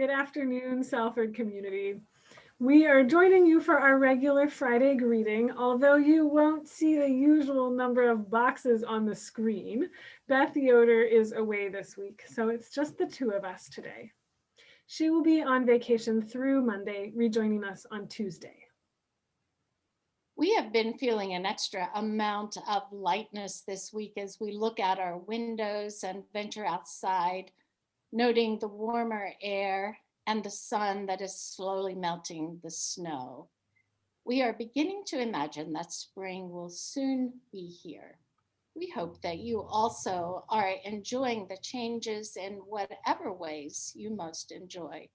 Good afternoon, Salford community. We are joining you for our regular Friday greeting. Although you won't see the usual number of boxes on the screen, Beth Yoder is away this week, so it's just the two of us today. She will be on vacation through Monday, rejoining us on Tuesday. We have been feeling an extra amount of lightness this week as we look out our windows and venture outside, noting the warmer air and the sun that is slowly melting the snow. We are beginning to imagine that spring will soon be here. We hope that you also are enjoying the changes in whatever ways you most enjoy.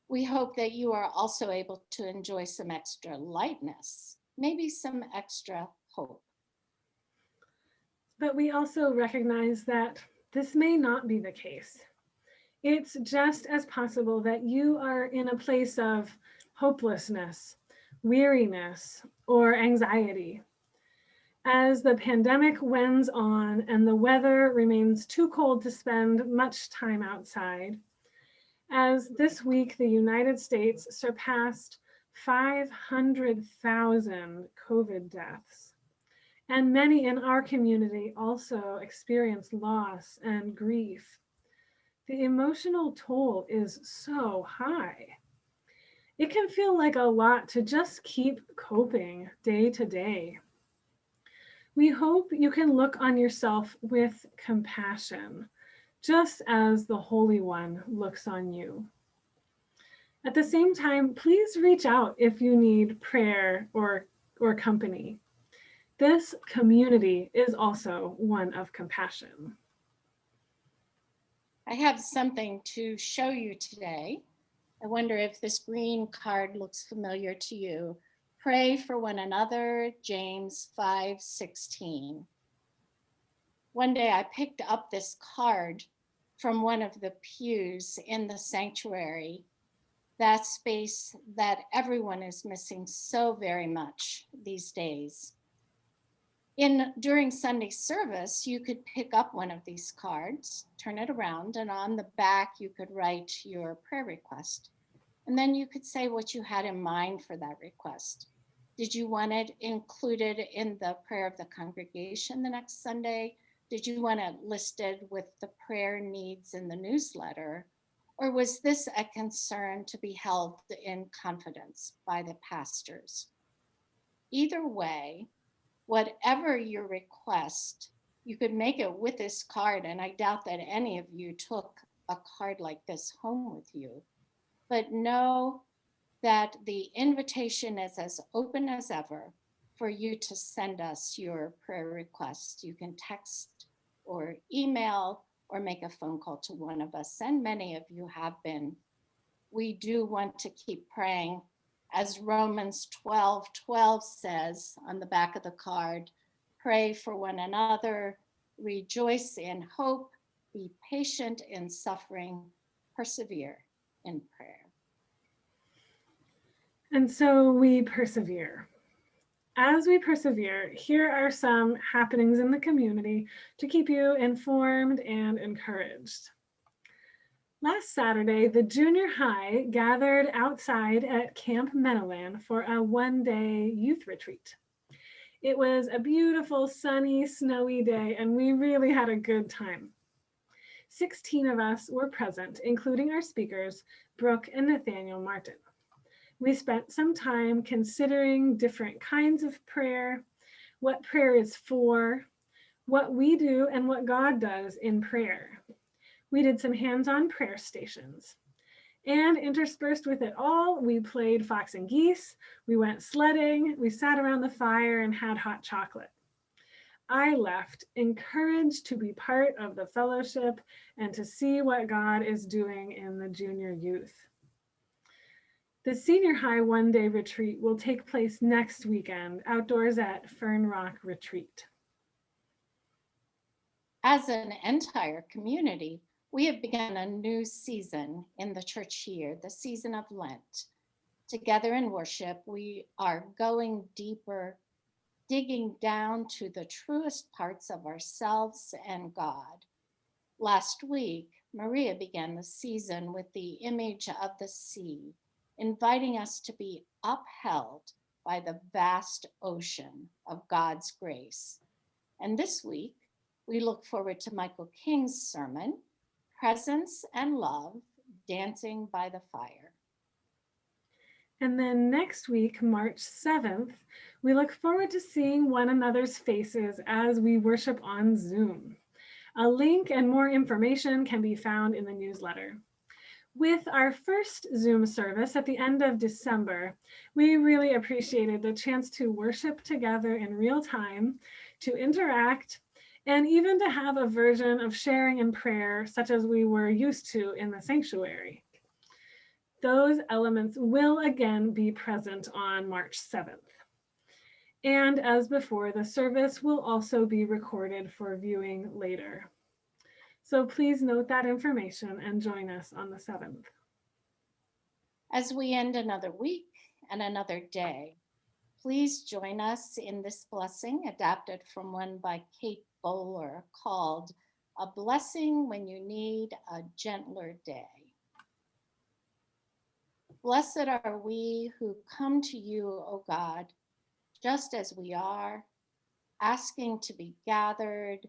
We hope that you are also able to enjoy some extra lightness, maybe some extra hope. But we also recognize that this may not be the case. It's just as possible that you are in a place of hopelessness, weariness, or anxiety. As the pandemic wends on and the weather remains too cold to spend much time outside, as this week the United States surpassed 500,000 COVID deaths, and many in our community also experienced loss and grief. The emotional toll is so high. It can feel like a lot to just keep coping day to day. We hope you can look on yourself with compassion, just as the Holy One looks on you. At the same time, please reach out if you need prayer or company. This community is also one of compassion. I have something to show you today. I wonder if this green card looks familiar to you. Pray for one another, James 5:16. One day I picked up this card from one of the pews in the sanctuary, that space that everyone is missing so very much these days. During Sunday service, you could pick up one of these cards, turn it around, and on the back you could write your prayer request. And then you could say what you had in mind for that request. Did you want it included in the prayer of the congregation the next Sunday? Did you want it listed with the prayer needs in the newsletter? Or was this a concern to be held in confidence by the pastors? Either way, whatever your request, you could make it with this card. And I doubt that any of you took a card like this home with you. But know that the invitation is as open as ever for you to send us your prayer requests. You can text or email or make a phone call to one of us, and many of you have been. We do want to keep praying. As Romans 12:12 says on the back of the card, pray for one another, rejoice in hope, be patient in suffering, persevere in prayer. And so we persevere. As we persevere, here are some happenings in the community to keep you informed and encouraged. Last Saturday, the junior high gathered outside at Camp Meadowland for a one-day youth retreat. It was a beautiful, sunny, snowy day, and we really had a good time. 16 of us were present, including our speakers, Brooke and Nathaniel Martin. We spent some time considering different kinds of prayer, what prayer is for, what we do, and what God does in prayer. We did some hands-on prayer stations. And interspersed with it all, we played fox and geese, we went sledding, we sat around the fire and had hot chocolate. I left encouraged to be part of the fellowship and to see what God is doing in the junior youth. The senior high one-day retreat will take place next weekend outdoors at Fern Rock Retreat. As an entire community, we have begun a new season in the church year, the season of Lent. Together in worship, we are going deeper, digging down to the truest parts of ourselves and God. Last week, Maria began the season with the image of the sea, inviting us to be upheld by the vast ocean of God's grace. And this week, we look forward to Michael King's sermon, Presence and Love, Dancing by the Fire. And then next week, March 7th, we look forward to seeing one another's faces as we worship on Zoom. A link and more information can be found in the newsletter. With our first Zoom service at the end of December, we really appreciated the chance to worship together in real time, to interact, and even to have a version of sharing in prayer such as we were used to in the sanctuary. Those elements will again be present on March 7th. And as before, the service will also be recorded for viewing later. So please note that information and join us on the 7th. As we end another week and another day, please join us in this blessing adapted from one by Kate Bowler called A Blessing When You Need a Gentler Day. Blessed are we who come to you, O God, just as we are, asking to be gathered,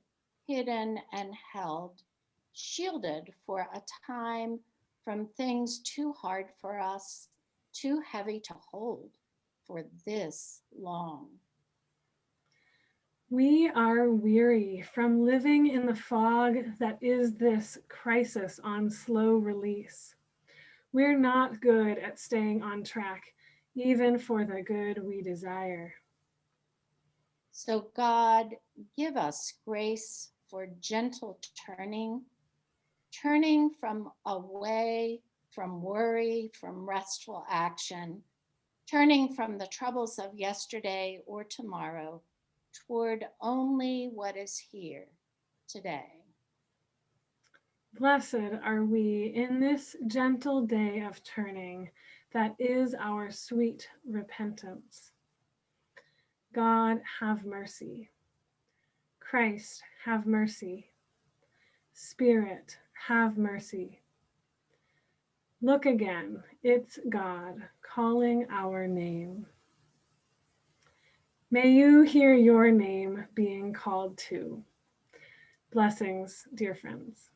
hidden, and held, shielded for a time from things too hard for us, too heavy to hold for this long. We are weary from living in the fog that is this crisis on slow release. We're not good at staying on track, even for the good we desire. So God, give us grace for gentle turning from away from worry, from restful action, turning from the troubles of yesterday or tomorrow toward only what is here today. Blessed are we in this gentle day of turning that is our sweet repentance. God, have mercy. Christ, have mercy. Spirit, have mercy. Look again, it's God calling our name. May you hear your name being called too. Blessings, dear friends.